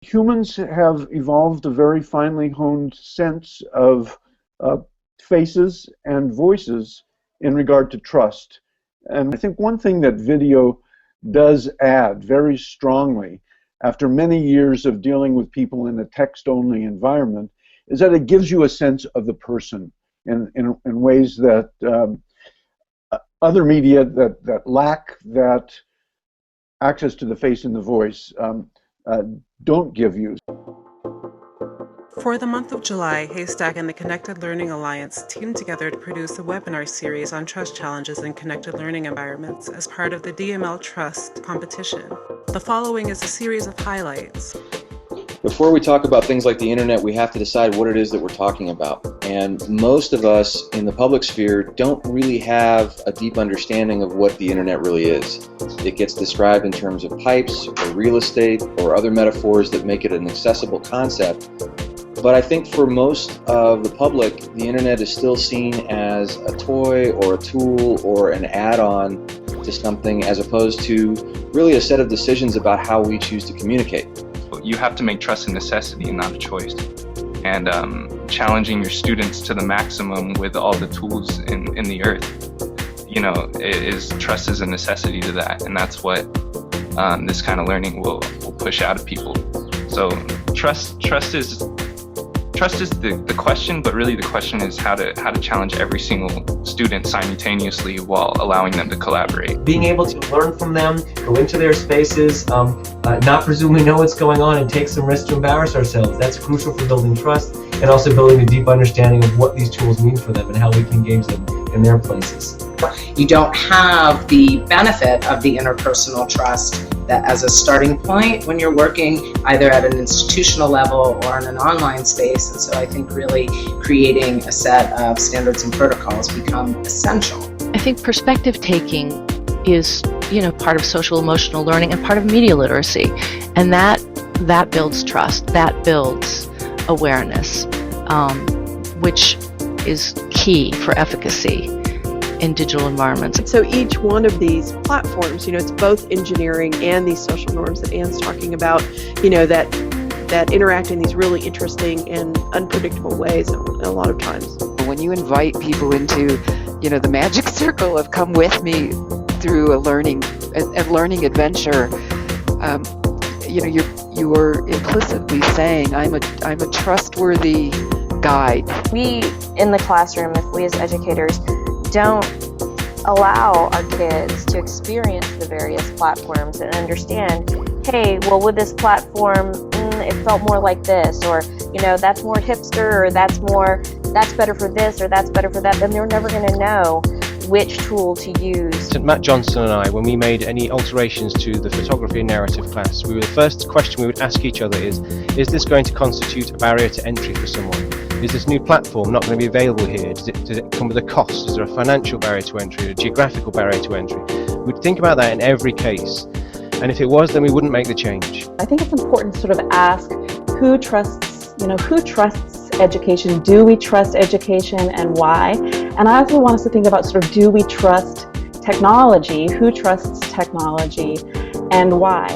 humans have evolved a very finely honed sense of faces and voices in regard to trust. And I think one thing that video does add very strongly, after many years of dealing with people in a text-only environment, is that it gives you a sense of the person in ways that other media that lack that access to the face and the voice don't give you. For the month of July, HASTAC and the Connected Learning Alliance teamed together to produce a webinar series on trust challenges in connected learning environments as part of the DML Trust competition. The following is a series of highlights. Before we talk about things like the internet, we have to decide what it is that we're talking about. And most of us in the public sphere don't really have a deep understanding of what the internet really is. It gets described in terms of pipes or real estate or other metaphors that make it an accessible concept. But I think for most of the public, the internet is still seen as a toy or a tool or an add-on to something, as opposed to really a set of decisions about how we choose to communicate. You have to make trust a necessity and not a choice. And challenging your students to the maximum with all the tools in the earth, you know, trust is a necessity to that, and that's what this kind of learning will push out of people. So trust is the question, but really the question is how to challenge every single student simultaneously while allowing them to collaborate. Being able to learn from them, go into their spaces, not presume we know what's going on and take some risk to embarrass ourselves. That's crucial for building trust and also building a deep understanding of what these tools mean for them and how we can engage them in their places. You don't have the benefit of the interpersonal trust that as a starting point when you're working either at an institutional level or in an online space. And so I think really creating a set of standards and protocols become essential. I think perspective taking is, part of social emotional learning and part of media literacy. And that builds trust, that builds awareness, which is key for efficacy in digital environments. So each one of these platforms, it's both engineering and these social norms that Anne's talking about, that interact in these really interesting and unpredictable ways a lot of times. When you invite people into, the magic circle of come with me through a learning adventure, you are implicitly saying, I'm a trustworthy guide. We in the classroom, if we as educators don't allow our kids to experience the various platforms and understand, hey, well, with this platform, it felt more like this, or that's more hipster, or that's better for this, or that's better for that, then they're never going to know which tool to use. Matt Johnson and I, when we made any alterations to the photography and narrative class, the first question we would ask each other is this going to constitute a barrier to entry for someone? Is this new platform not going to be available here? Does it come with a cost? Is there a financial barrier to entry, a geographical barrier to entry? We'd think about that in every case. And if it was, then we wouldn't make the change. I think it's important to sort of ask who trusts education? Do we trust education, and why? And I also want us to think about sort of, do we trust technology? Who trusts technology and why?